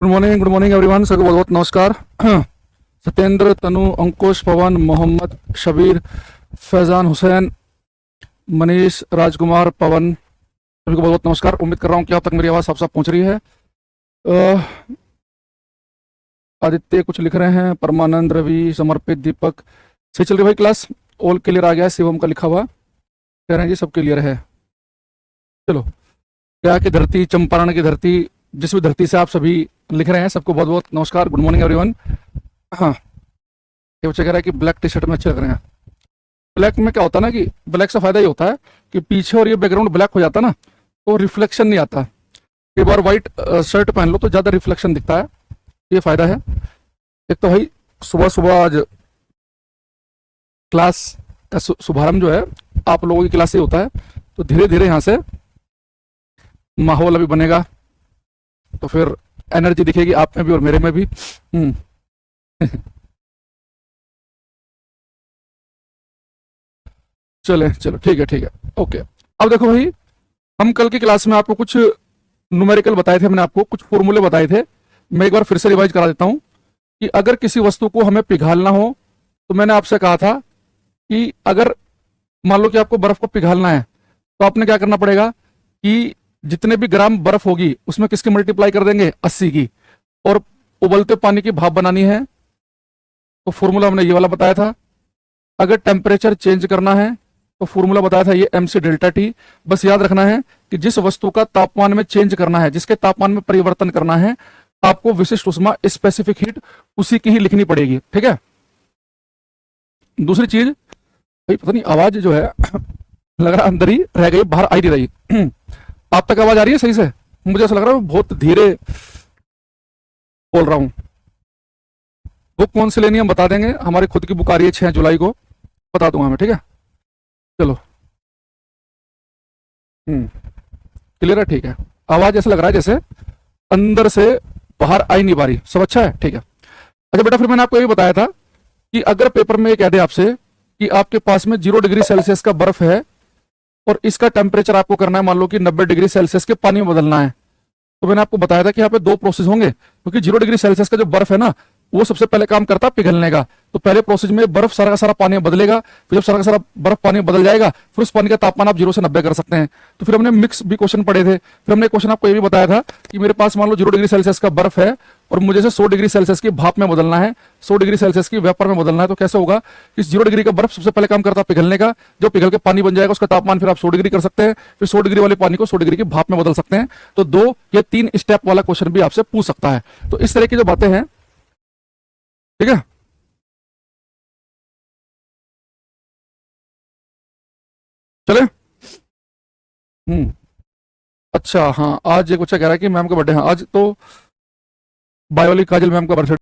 Good morning everyone. सबको बहुत बहुत नमस्कार। सत्येंद्र, तनु, अंकुश, पवन, मोहम्मद, शबीर, फैजान, हुसैन, मनीष, राजकुमार, पवन, सभी को बहुत बहुत नमस्कार। उम्मीद कर रहा हूँ कि आप तक मेरी आवाज़ साफ साफ पहुँच रही है। आदित्य कुछ लिख रहे हैं, परमानंद, रवि, समर्पित, दीपक। सही चल रही भाई क्लास? ऑल क्लियर आ गया है, शिवम का लिखा हुआ कह रहे हैं जी सब क्लियर है। चलो, क्या की धरती, चंपारण की धरती, जिस भी धरती से आप सभी लिख रहे हैं सबको बहुत बहुत नमस्कार। Good morning everyone. हाँ, ये बच्चे कह रहा है कि ब्लैक टी शर्ट में अच्छे लग रहे हैं। ब्लैक में क्या होता है ना कि ब्लैक से फायदा ये होता है कि पीछे और ये बैकग्राउंड ब्लैक हो जाता है ना तो रिफ्लेक्शन नहीं आता। एक बार व्हाइट शर्ट पहन लो तो ज़्यादा रिफ्लेक्शन दिखता है, ये फायदा है। एक तो भाई सुबह सुबह आज क्लास का शुभारंभ जो है आप लोगों की क्लास से होता है, तो धीरे धीरे यहाँ से माहौल अभी बनेगा तो फिर एनर्जी दिखेगी आप में भी और मेरे में भी। चले चलो, ठीक है, ओके। अब देखो भाई, हम कल की क्लास में आपको कुछ न्यूमेरिकल बताए थे, मैंने आपको कुछ फॉर्मूले बताए थे। मैं एक बार फिर से रिवाइज करा देता हूं कि अगर किसी वस्तु को हमें पिघालना हो तो मैंने आपसे कहा था कि अगर मान लो कि आपको बर्फ को पिघालना है तो आपने क्या करना पड़ेगा कि जितने भी ग्राम बर्फ होगी उसमें किसकी मल्टीप्लाई कर देंगे, 80 की। और उबलते पानी की भाप बनानी है तो फॉर्मूला हमने ये वाला बताया था। अगर टेम्परेचर चेंज करना है तो फॉर्मूला बताया था ये mc डेल्टा टी। बस याद रखना है कि जिस वस्तु का तापमान में चेंज करना है, जिसके तापमान में परिवर्तन करना है, आपको विशिष्ट उष्मा, स्पेसिफिक हीट, उसी की ही लिखनी पड़ेगी। ठीक है। दूसरी चीज भाई, पता नहीं आवाज जो है लग रहा अंदर ही रह गई, बाहर आई नहीं रही। आप तक आवाज आ रही है सही से? मुझे ऐसा लग रहा है बहुत धीरे बोल रहा हूं। बुक कौन सी लेनी है हम बता देंगे, हमारी खुद की बुक आ रही है 6 जुलाई को, बता दूंगा मैं। ठीक है, चलो। क्लियर है? ठीक है। आवाज ऐसा लग रहा है जैसे अंदर से बाहर आई नहीं पा रही। सब अच्छा है? ठीक है। अच्छा बेटा, फिर मैंने आपको ये भी बताया था कि अगर पेपर में ये कह दे आपसे कि आपके पास में 0 डिग्री सेल्सियस का बर्फ है और इसका टेम्परेचर आपको करना है मान लो कि 90 डिग्री सेल्सियस के पानी में बदलना है, तो मैंने आपको बताया था कि यहाँ पे 2 प्रोसेस होंगे, क्योंकि 0 डिग्री सेल्सियस का जो बर्फ है ना वो सबसे पहले काम करता है पिघलने का। तो पहले प्रोसेस में बर्फ सारा का सारा पानी में बदलेगा, फिर जब सारा का सारा बर्फ पानी में बदल जाएगा फिर उस पानी का तापमान आप 0 से 90 कर सकते हैं। तो फिर हमने मिक्स भी क्वेश्चन पढ़े थे। फिर हमने क्वेश्चन आपको ये भी बताया था कि मेरे पास मान लो 0 डिग्री सेल्सियस का बर्फ है और मुझे से 100 डिग्री सेल्सियस की भाप में बदलना है, 100 डिग्री सेल्सियस की वेपर में बदलना है। तो कैसे होगा? इस 0 डिग्री का बर्फ सबसे पहले काम करता है पिघलने का, जो पिघल के पानी बन जाएगा उसका तापमान फिर आप 100 डिग्री कर सकते हैं, फिर 100 डिग्री वाले पानी को 100 डिग्री की भाप में बदल सकते हैं। तो 2 या 3 स्टेप वाला क्वेश्चन भी आपसे पूछ सकता है। तो इस तरह की जो बातें हैं, ठीक है। चले। अच्छा, हाँ, आज एक बच्चा कह रहा है कि मैम का बर्थडे है आज, तो बायो वाली काजल मैम का बर्थडे।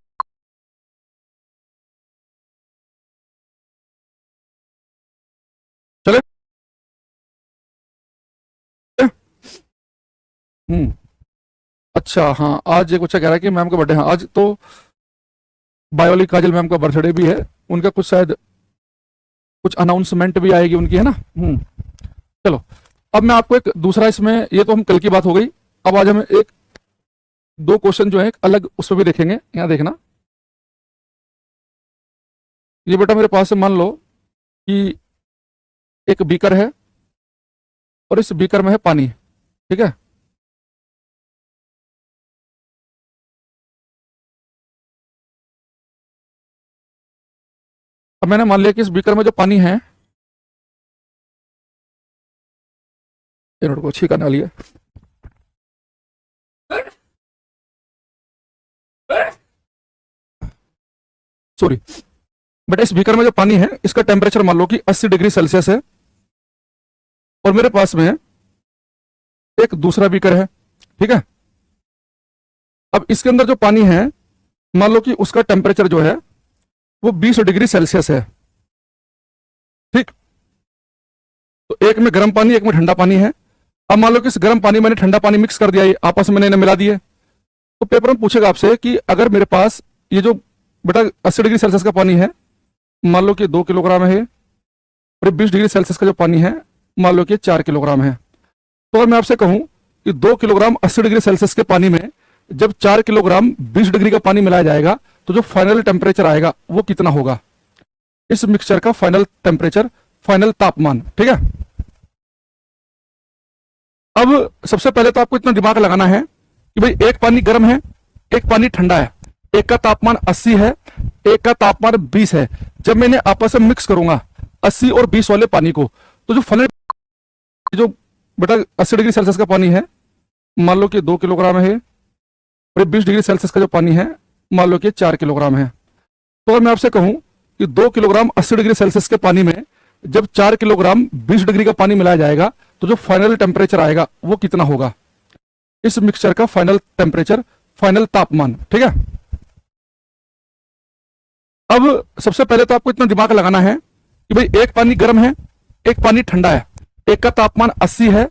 चले। हम्म अच्छा, हाँ, आज एक बच्चा कह रहा है कि मैम का बर्थडे है आज, तो बायो वाली काजल मैम का बर्थडे भी है। उनका कुछ शायद कुछ अनाउंसमेंट भी आएगी उनकी, है ना। चलो, अब मैं आपको एक दूसरा, इसमें ये तो हम कल की बात हो गई। अब आज हम एक 2 क्वेश्चन जो है एक अलग उस पर भी देखेंगे। यहाँ देखना, ये बेटा मेरे पास से मान लो कि एक बीकर है और इस बीकर में है पानी। ठीक है। अब मैंने मान लिया कि इस बीकर में जो पानी है, ये नोट को अच्छी करने वाली है। सॉरी बेटा, इस बीकर में जो पानी है इसका टेम्परेचर मान लो कि 80 डिग्री सेल्सियस है और मेरे पास में एक दूसरा बीकर है। ठीक है। अब इसके अंदर जो पानी है मान लो कि उसका टेम्परेचर जो है वो 20 डिग्री सेल्सियस है। ठीक। तो एक में गर्म पानी, एक में ठंडा पानी है। अब मान लो कि इस गर्म पानी मैंने ठंडा पानी मिक्स कर दिया, ये आपस में इन्हें मिला दिए, तो पेपर में पूछेगा आपसे कि अगर मेरे पास ये जो बेटा 80 डिग्री सेल्सियस का पानी है मान लो कि 2 किलोग्राम है, और 20 डिग्री सेल्सियस का जो पानी है मान लो कि 4 किलोग्राम है। तो अगर मैं आपसे कहूं कि 2 किलोग्राम 80 डिग्री सेल्सियस के पानी में जब 4 किलोग्राम 20 डिग्री का पानी मिलाया जाएगा तो जो फाइनल टेम्परेचर आएगा वो कितना होगा? इस मिक्सचर का फाइनल टेम्परेचर, फाइनल तापमान। ठीक है, अब सबसे पहले तो आपको इतना दिमाग लगाना है कि भाई एक पानी गर्म है, एक पानी ठंडा है, एक का तापमान 80 है, एक का तापमान 20 है। जब मैंने आपस में मिक्स करूंगा 80 और 20 वाले पानी को, तो जो फाइनल जो बेटा 80 डिग्री सेल्सियस का पानी है, मान लो कि 2 किलोग्राम है, और 20 डिग्री सेल्सियस का जो पानी है मान लो कि 4 किलोग्राम है। तो अगर मैं आपसे कहूं कि 2 किलोग्राम 80 डिग्री सेल्सियस के पानी में जब 4 किलोग्राम 20 डिग्री का पानी मिलाया जाएगा तो जो फाइनल टेम्परेचर आएगा वो कितना होगा? इस मिक्सचर का फाइनल टेम्परेचर, फाइनल तापमान। ठीक है, अब सबसे पहले तो आपको इतना दिमाग लगाना है कि भाई एक पानी गर्म है, एक पानी ठंडा है, एक का तापमान 80 है,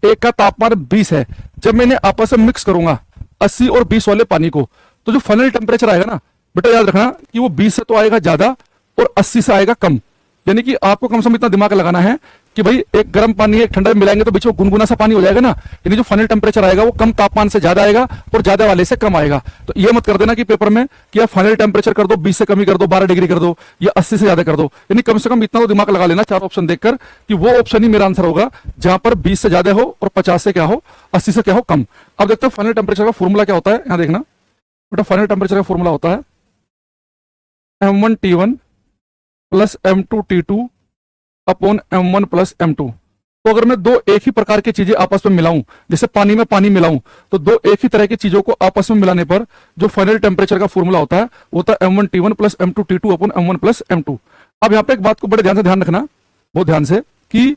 एक का तापमान 20 है। जब मैंने आपस में मिक्स करूंगा 80 और 20 वाले पानी को, तो जो फाइनल टेम्परेचर आएगा ना बेटा, याद रखना कि वो 20 से तो आएगा ज्यादा और 80 से आएगा कम। यानी कि आपको कम से कम इतना दिमाग लगाना है कि भाई एक गर्म पानी एक ठंडा में मिलाएंगे तो बीच में गुनगुना सा पानी हो जाएगा ना, यानी जो फाइनल टेम्परेचर आएगा वो कम तापमान से ज्यादा आएगा और ज्यादा वाले से कम आएगा। तो ये मत कर देना कि पेपर में कि आप फाइनल टेम्परेचर कर दो 20 से कमी कर दो, 12 डिग्री कर दो, या 80 से ज्यादा कर दो। यानी कम से कम इतना तो दिमाग लगा लेना 4 ऑप्शन देखकर कि वो ऑप्शन ही मेरा आंसर होगा जहां पर 20 से ज्यादा हो और 50 से क्या हो, 80 से क्या हो, कम। अब देखते हो फाइनल टेम्परेचर का फॉर्मूला क्या होता है। यहां देखना बेटा, फाइनल टेम्परेचर का फॉर्मूला होता है M1T1 plus M2T2 upon M1 plus M2। तो अगर मैं दो एक ही प्रकार की चीजें आपस में मिलाऊं, जैसे पानी में पानी मिलाऊं, तो दो एक ही तरह की चीजों को आपस में मिलाने पर जो फाइनल टेम्परेचर का फॉर्मूला होता है वो होता है M1T1 plus M2T2 upon M1 plus M2। अब यहाँ पे एक बात को बड़े ध्यान से ध्यान रखना, बहुत ध्यान से, कि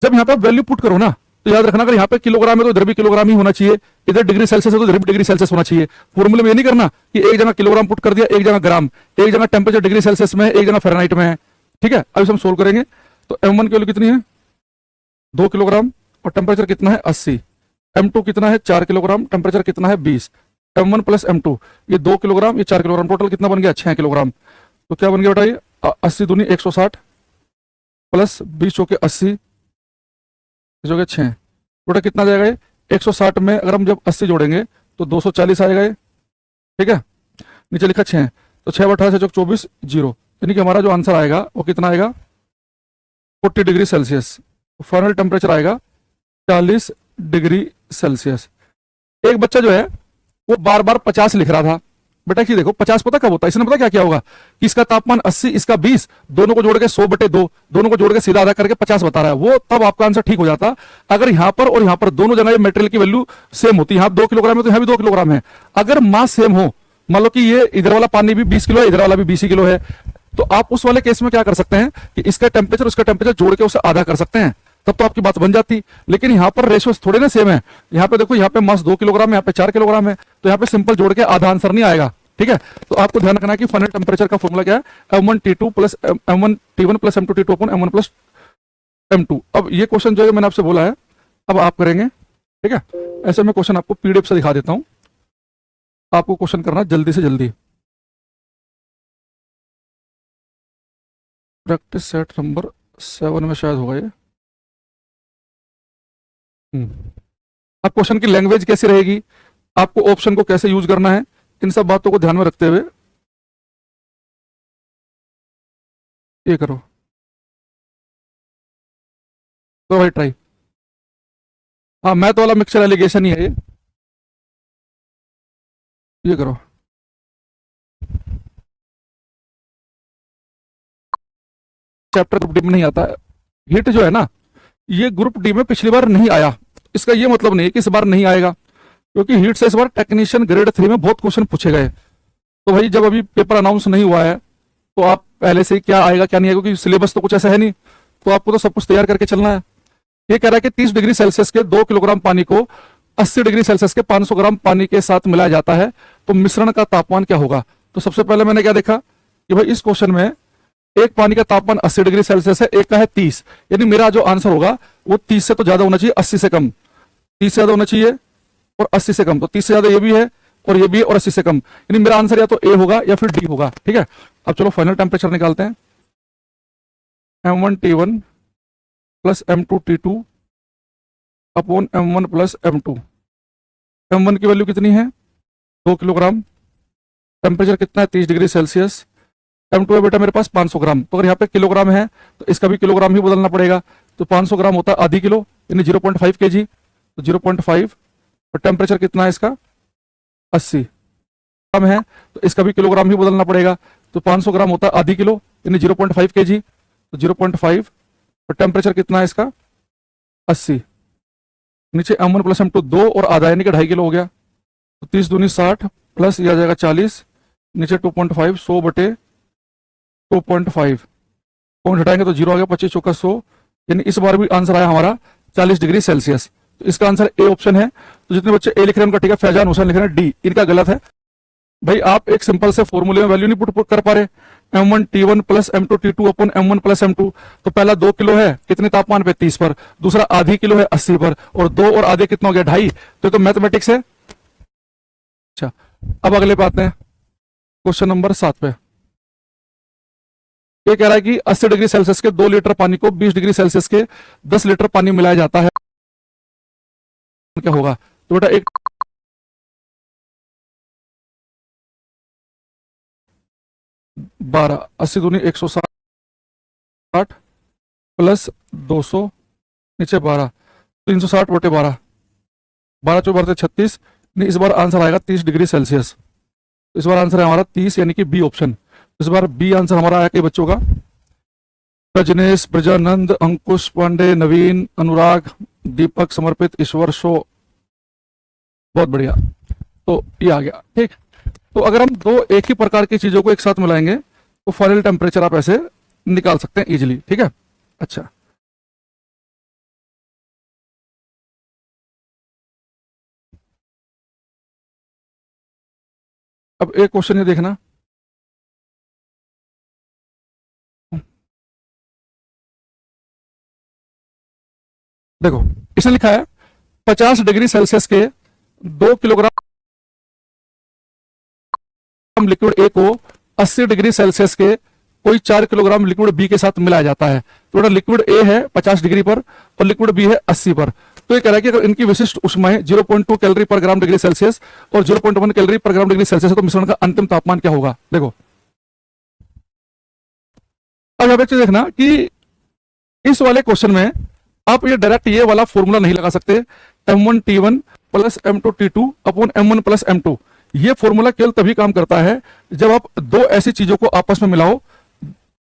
जब यहाँ पे वैल्यू पुट करो ना तो याद रखना अगर यहाँ पे किलोग्राम है तो इधर भी किलोग्राम ही होना चाहिए, इधर डिग्री सेल्सियस है तो इधर भी डिग्री सेल्सियस होना चाहिए। फॉर्मूले में ये नहीं करना कि एक जगह किलोग्राम पुट कर दिया, एक जगह ग्राम, एक जगह टेम्परेचर डिग्री सेल्सियस में है, एक जगह फ़ारेनहाइट में है। ठीक है, अब हम सोल्व करेंगे तो M1 की वैल्यू कितनी है 2 किलोग्राम और टेम्परेचर कितना है 80। M2 कितना है 4 किलोग्राम, टेम्परेचर कितना है 20। M1 प्लस M2, ये 2 किलोग्राम ये 4 किलोग्राम, टोटल कितना बन गया 6 किलोग्राम। तो क्या बन गया बेटा, ये 80 दूनी 160 प्लस 20 चौके 80 जो कि 6, बेटा कितना जाएगा ये 160 में अगर हम जब 80 जोड़ेंगे तो 240 आएगा ये। ठीक है, नीचे लिखा 6, तो 6 बटा 6 24 0, यानी कि हमारा जो आंसर आएगा वो कितना आएगा 40 डिग्री सेल्सियस। फाइनल टेम्परेचर आएगा 40 डिग्री सेल्सियस। एक बच्चा जो है वो बार बार 50 लिख रहा था। बेटा कि देखो 50 पता कब होता है, इसने पता क्या किया होगा कि इसका तापमान 80 इसका 20, दोनों को जोड़ के 100/2, दोनों को जोड़ के सीधा आधा करके 50 बता रहा है, वो तब आपका आंसर ठीक हो जाता अगर यहां पर और यहां पर दोनों जगह मटेरियल की वैल्यू सेम होती। यहां 2 किलोग्राम है तो यहां भी 2 किलोग्राम है। अगर मास सेम हो, मान लो कि ये इधर वाला पानी भी 20 किलो है, इधर वाला भी 20 किलो है, तो आप उस वाले केस में क्या कर सकते हैं कि इसका टेम्परेचर उसका टेम्परेचर जोड़ के उसे आधा कर सकते हैं, तब तो आपकी बात बन जाती। लेकिन यहाँ पर रेशियो थोड़े ना सेम है। यहाँ पे देखो, यहाँ पे मास 2 किलोग्राम है, यहाँ पे 4 किलोग्राम है, तो यहाँ पे सिंपल जोड़ के आधा आंसर नहीं आएगा। ठीक है, तो आपको ध्यान रखना है कि फाइनल टेम्परेचर का फॉर्मूला क्या है M1T2 plus M1T1 plus M2T2 upon M1 plus M2। अब ये क्वेश्चन जो है मैंने आपसे बोला है अब आप करेंगे। ठीक है, ऐसे मैं क्वेश्चन आपको PDF से दिखा देता हूं, आपको क्वेश्चन करना जल्दी से जल्दी। प्रैक्टिस सेट नंबर 7 में शायद होगा ये। अब क्वेश्चन की लैंग्वेज कैसी रहेगी, आपको ऑप्शन को कैसे यूज करना है, इन सब बातों को ध्यान में रखते हुए ये करो। तो भाई ट्राई, हाँ मैथ वाला मिक्सचर एलिगेशन ही है ये करो। चैप्टर ग्रुप डी में नहीं आता है। हिट जो है ना, ये ग्रुप डी में पिछली बार नहीं आया, इसका ये मतलब नहीं है कि इस बार नहीं आएगा, क्योंकि हिट से इस बार टेक्नीशियन ग्रेड 3 में बहुत क्वेश्चन पूछे गए। तो भाई जब अभी पेपर अनाउंस नहीं हुआ है तो आप पहले से ही क्या आएगा क्या नहीं आएगा, क्योंकि सिलेबस तो कुछ ऐसा है नहीं, तो आपको तो सब कुछ तैयार करके चलना है। ये कह रहा है कि 30 डिग्री सेल्सियस के 2 किलोग्राम पानी को 80 डिग्री सेल्सियस के 500 ग्राम पानी के साथ मिलाया जाता है, तो मिश्रण का तापमान क्या होगा। तो सबसे पहले मैंने क्या देखा कि भाई इस क्वेश्चन में एक पानी का तापमान 80 डिग्री सेल्सियस है, एक का है 30, यानी मेरा जो आंसर होगा वो 30 से तो ज्यादा होना चाहिए, 80 से कम। 30 से ज्यादा होना चाहिए और 80 से कम, तो 30 से ज्यादा ये भी है और ये भी है और 80 से कम, यानी मेरा आंसर या तो ए होगा या फिर डी होगा। ठीक है, अब चलो फाइनल टेम्परेचर निकालते हैं। M1T1 plus M2T2 upon M1 plus M2। M1 की वैल्यू कितनी है 2 किलोग्राम, टेम्परेचर कितना है 30 डिग्री सेल्सियस, M2 है बेटा मेरे पास 500 ग्राम। तो अगर यहाँ पे किलोग्राम है तो इसका भी किलोग्राम ही बदलना पड़ेगा। तो 500 ग्राम होता है आधी किलो यानी 0.5 kg, तो 0.5। और टेम्परेचर कितना है इसका 80 ग्राम है तो इसका भी किलोग्राम ही बदलना पड़ेगा। तो 500 ग्राम होता है आधी किलो यानी 0.5 kg, तो 0.5। और टेम्परेचर कितना है इसका 80। नीचे M1 प्लस M2 2 और आधा यानी कि 2.5 किलो हो गया। तो 30 दूनी 60 प्लस ये आ जाएगा 40, नीचे 2.5 100 बटे 2.5 पॉइंट हटाएंगे तो 0 आ गया, 25 चौका 100 यानी इस बार भी आंसर आया हमारा 40 डिग्री सेल्सियस। तो इसका आंसर ए ऑप्शन है। तो जितने बच्चे ए लिख रहे हैं उनका ठीक है, फैजान हुसैन लिख रहे हैं डी, इनका गलत है। भाई आप एक सिंपल से फॉर्मूले में वैल्यू नहीं पुट कर पा रहे। M1 T1 plus M2 T2 अपन M1 प्लस M2, तो पहला 2 किलो है कितने तापमान पे 30 पर, दूसरा आधी किलो है 80 पर, और 2 और आधे कितना हो गया 2.5। तो मैथमेटिक्स है। अच्छा अब अगले पे आते हैं, क्वेश्चन नंबर 7 पे। ये कह रहा है कि 80 डिग्री सेल्सियस के 2 लीटर पानी को 20 डिग्री सेल्सियस के 10 लीटर पानी मिलाया जाता है, क्या होगा। तो बेटा एक 12 80 दूनी 160 प्लस 200 नीचे 12 360 बटे 12, 12 चौ 12 36। इस बार आंसर आएगा 30 डिग्री सेल्सियस। इस बार आंसर है हमारा 30 यानी कि बी ऑप्शन। इस बार बी आंसर हमारा आया कई बच्चों का, प्रजनेश, प्रजानंद, अंकुश पांडे, नवीन, अनुराग, दीपक, समर्पित, ईश्वर, शो, बहुत बढ़िया। तो ये आ गया ठीक। तो अगर हम दो एक ही प्रकार की चीजों को एक साथ मिलाएंगे तो फाइनल टेम्परेचर आप ऐसे निकाल सकते हैं इजीली, ठीक है। अच्छा अब एक क्वेश्चन ये देखना, देखो इसने लिखा है 50 डिग्री सेल्सियस के 2 किलोग्राम लिक्विड ए को 80 डिग्री सेल्सियस के कोई 4 किलोग्राम लिक्विड बी के साथ मिलाया जाता है। तो लिक्विड ए है 50 डिग्री पर और लिक्विड बी है 80 पर। तो ये कह रहा है कि अगर इनकी विशिष्ट ऊष्माएं 0.2 कैलोरी पर ग्राम डिग्री सेल्सियस और 0.1 कैलोरी पर ग्राम डिग्री सेल्सियस है तो मिश्रण का अंतिम तापमान क्या होगा। देखो अब यहाँ पे देखना कि इस वाले क्वेश्चन में आप ये डायरेक्ट ये वाला फॉर्मूला नहीं लगा सकते, M1 T1 plus M2 T2 upon M1 plus M2। ये फॉर्मूला केवल तभी काम करता है जब आप दो ऐसी चीजों को आपस में मिलाओ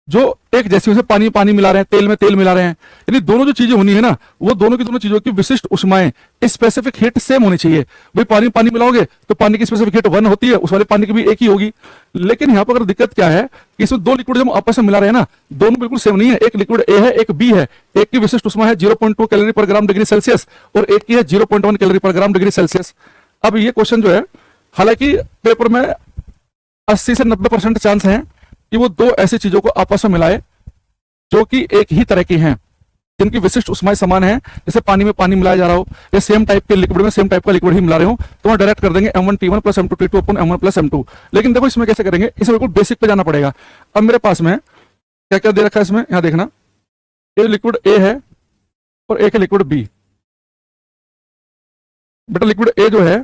जो एक जैसी, उसे पानी पानी मिला रहे हैं, तेल में तेल मिला रहे हैं, यानी दोनों जो चीजें होनी है ना वो दोनों की दोनों चीजों की विशिष्ट ऊष्माएं स्पेसिफिक हीट सेम होनी चाहिए। भाई पानी पानी मिलाओगे तो पानी की स्पेसिफिक हीट 1 होती है, उस वाले पानी की भी एक ही होगी। लेकिन यहाँ पर अगर दिक्कत क्या है कि इसमें दो लिक्विड जब आपस में मिला रहे हैं ना दोनों बिल्कुल सेम नहीं है। एक लिक्विड ए है एक बी है, एक की विशिष्ट ऊष्मा है 0.2 कैलोरी पर ग्राम डिग्री सेल्सियस और एक की है 0.1 कैलोरी पर ग्राम डिग्री सेल्सियस। अब ये क्वेश्चन जो है हालांकि पेपर में 80 से 90% चांस है कि वो दो ऐसी चीजों को आपस में मिलाए जो कि एक ही तरह की हैं, जिनकी विशिष्ट ऊष्माएं समान है, जैसे पानी में पानी मिलाया जा रहा हो या सेम टाइप के लिक्विड में सेम टाइप का लिक्विड ही मिला रहे हो, तो वहां डायरेक्ट कर देंगे M1 T1 plus M2 T2 upon M1 plus M2। लेकिन देखो इसमें कैसे करेंगे, इसमें बिल्कुल बेसिक पे जाना पड़ेगा। अब मेरे पास में क्या क्या दे रखा है इसमें, यहां देखना, ये लिक्विड ए है और एक है लिक्विड बी। बेटा लिक्विड ए जो है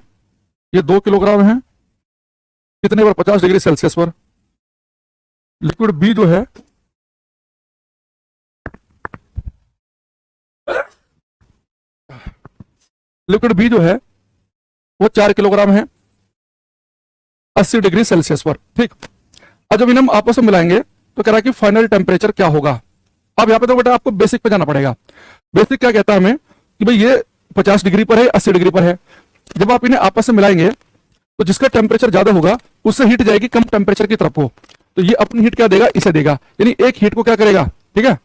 ये 2 किलोग्राम है, कितने पर 50 डिग्री सेल्सियस पर। लिक्विड बी जो है लिक्विड बी जो है वो 4 किलोग्राम है 80 डिग्री सेल्सियस पर, ठीक। अब जब इन्हें हम आपस में मिलाएंगे तो कह रहा है कि फाइनल टेम्परेचर क्या होगा। अब यहाँ पे तो बेटा आपको बेसिक पे जाना पड़ेगा। बेसिक क्या कहता है हमें कि भाई ये 50 डिग्री पर है 80 डिग्री पर है। जब आप इन्हें आपस में मिलाएंगे तो जिसका टेम्परेचर ज्यादा होगा उससे हीट जाएगी कम टेम्परेचर की तरफ हो, तो ये अपनी हीट क्या देगा, इसे देगा, यानी एक हीट को क्या करेगा, ठीक है,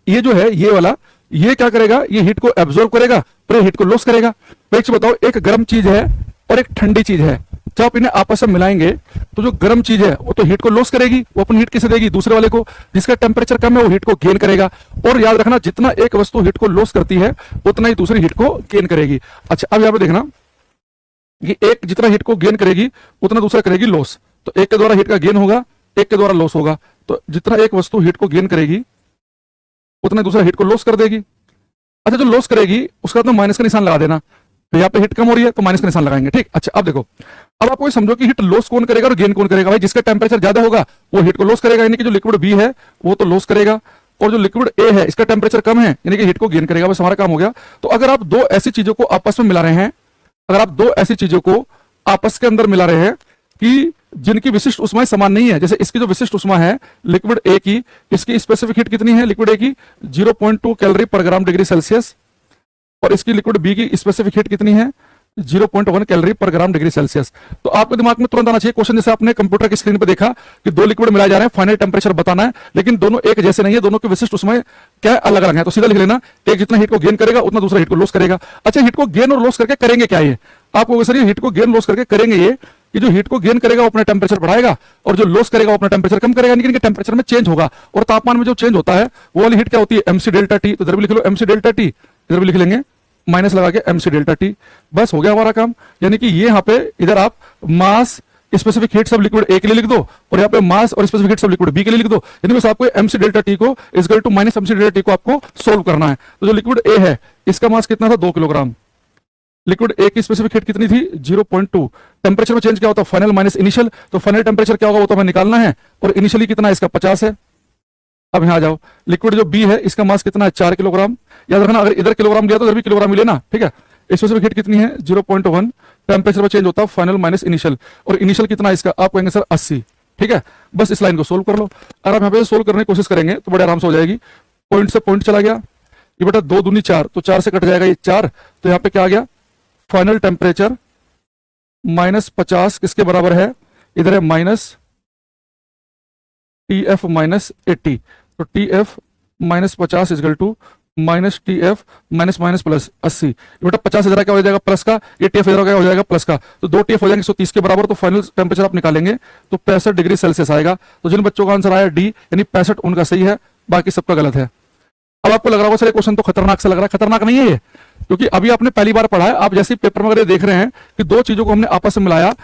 ये जो है ये वाला ये क्या करेगा, ये हीट को एब्जॉर्ब करेगा और हीट को लॉस करेगा। तो एक बताओ, एक गर्म चीज है और एक ठंडी चीज है, जब आप इन्हें आपस में मिलाएंगे तो जो गर्म चीज है वो तो हीट को लॉस करेगी, वो अपनी हीट किसे देगी, दूसरे वाले को। जिसका टेम्परेचर कम है वो हीट को गेन करेगा। और याद रखना जितना एक वस्तु हीट को लॉस करती है उतना ही दूसरी हीट को गेन करेगी। अच्छा अब यहां पे देखना कि एक जितना हीट को गेन करेगी उतना दूसरा करेगी लॉस, तो एक के द्वारा हीट का गेन होगा एक के द्वारा लॉस होगा, तो जितना एक वस्तु हीट को गेन करेगी उतना दूसरा हीट को लॉस कर देगी। अच्छा जो लॉस करेगी उसका तो माइनस का निशान लगा देना, तो यहाँ पे हिट कम हो रही है तो माइनस का निशान लगाएंगे। ठीक, अच्छा अब देखो, अब आपको ये समझो कि हिट लॉस कौन करेगा और गेन कौन करेगा। भाई जिसका टेम्परेचर ज्यादा होगा वो हिट को लॉस करेगा, यानी कि जो लिक्विड बी है वो तो लॉस करेगा, और जो लिक्विड ए है इसका टेम्परेचर कम है यानी कि हिट को गेन करेगा। बस हमारा काम हो गया। तो अगर आप दो ऐसी चीजों को आपस में मिला रहे हैं, अगर आप दो ऐसी चीजों को आपस के अंदर मिला रहे हैं कि जिनकी विशिष्ट ऊष्माएं समान नहीं है, जैसे इसकी जो विशिष्ट ऊष्मा है लिक्विड ए की, इसकी स्पेसिफिक हीट कितनी है लिक्विड ए की 0.2 कैलोरी पर ग्राम डिग्री सेल्सियस, और इसकी लिक्विड बी की स्पेसिफिक हीट कितनी है 0.1 कैलोरी पर ग्राम डिग्री सेल्सियस। तो आपके दिमाग में तुरंत आना चाहिए क्वेश्चन, जैसे आपने कंप्यूटर की स्क्रीन पर देखा कि दो लिक्विड मिलाए जा रहे हैं, फाइनल टेम्परेचर बताना है, लेकिन दोनों एक जैसे नहीं है, दोनों की विशिष्ट ऊष्माएं क्या अलग अलग है। तो सीधा लिख लेना, एक जितना हीट को गेन करेगा उतना दूसरा हीट को लॉस करेगा। अच्छा, हीट को गेन और लॉस करके करेंगे क्या ये, आपको सर हीट को गेन लॉस करके करेंगे ये कि जो हीट को गेन करेगा वो अपना टेम्परेचर बढ़ाएगा और जो लॉस करेगा वो अपना टेम्परेचर कम करेगा, यानी कि टेम्परेचर में चेंज होगा और तापमान में जो चेंज होता है वो वाली हीट क्या होती है एमसी डेल्टा टी। तो इधर भी लिख लो एमसी डेल्टा टी, इधर भी लिख लेंगे माइनस लगा के एमसी डेल्टा टी। बस हो गया हमारा काम। यानी कि ये यहाँ पे इधर आप मास स्पेसिफिक हीट सब लिक्विड ए के लिए लिख दो और यहाँ पे मास और स्पेसिफिक हीट सब लिक्विड बी के लिए लिख दो। यानी बस आपको एमसी डेल्टा टी को equal to minus MC delta T को आपको सोल्व करना है। तो जो लिक्विड ए है इसका मास कितना था 2 किलोग्राम, लिक्विड ए की स्पेसिफिक हीट कितनी थी 0.2, टेम्परेचर में चेंज क्या होता है फाइनल माइनस इनिशियल, तो फाइनल टेम्परेचर क्या होगा वो तो हमें निकालना है, और इनिशियली कितना इसका 50 है। अब यहाँ आ जाओ, लिक्विड जो बी है इसका मास कितना है 4 किलोग्राम, याद रखना अगर इधर किलोग्राम लिया तो इधर भी किलोग्राम मिले ना, ठीक है। स्पेसिफिक हीट कितनी है 0.1, टेम्परेचर में चेंज होता है फाइनल माइनस इनिशियल, और इनिशियल कितना इसका आप कहेंगे सर 80, ठीक है। बस इस लाइन को सोल्व कर लो। अगर आप यहाँ पे सोल्व करने की कोशिश करेंगे तो बड़े आराम से हो जाएगी। पॉइंट से पॉइंट चला गया, ये बेटा 2 दूनी 4, तो 4 से कट जाएगा ये 4, तो यहाँ पे क्या आ गया फाइनल टेम्परेचर -50 किसके बराबर है, इधर है माइनस TF -80, तो TF -50 is equal to minus TF minus minus plus 80। बेटा 50 इधर क्या हो जाएगा प्लस का, ये TF इधर क्या हो जाएगा प्लस का, तो 2 TF हो जाएंगे 130 के बराबर। तो फाइनल टेम्परेचर आप निकालेंगे तो 65 डिग्री सेल्सियस आएगा। तो जिन बच्चों का आंसर आया डी यानी 65 उनका सही है, बाकी सबका गलत है। अब आपको लग रहा होगा सर क्वेश्चन तो खतरनाक से लग रहा है, खतरनाक नहीं है ये, क्योंकि अभी आपने पहली बार पढ़ा है। आप जैसे पेपर में अगर देख रहे हैं कि दो चीजों को हमने आपस में मिलाया,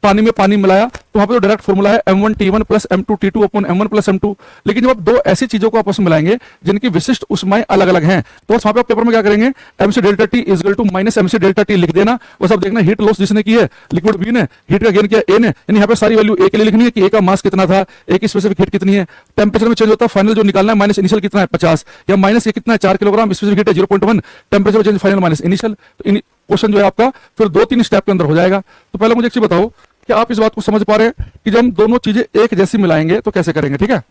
पानी में पानी मिलाया, तो वहां पे जो डायरेक्ट फॉर्मूला है M1T1 plus M2T2 upon M1 plus M2। लेकिन जब आप दो ऐसी चीजों को आपस में मिलाएंगे जिनकी विशिष्ट ऊष्माएं अलग अलग हैं, तो वहां पे आप पेपर में क्या करेंगे MC delta T is equal to minus MC delta T लिख देना। बस अब देखना हीट लॉस जिसने की है लिक्विड बी ने, हीट का गेन किया ए ने, यानी यहाँ पे सारी वैल्यू ए के लिए लिखनी है कि ए का मास कितना था, ए की स्पेसिफिक हीट कितनी है, टेम्परेचर में चेंज होता है फाइनल जो निकालना है माइनस इनिशियल कितना है 50, या माइनस ये कितना है 4 किलोग्राम, स्पेसिफिक हीट है 0.1, temperature change final minus initial. तो क्वेश्चन जो है आपका फिर 2-3 स्टेप के अंदर हो जाएगा। तो पहले मुझे एक चीज बताओ कि आप इस बात को समझ पा रहे हैं कि जब हम दोनों चीजें एक जैसी मिलाएंगे तो कैसे करेंगे, ठीक है।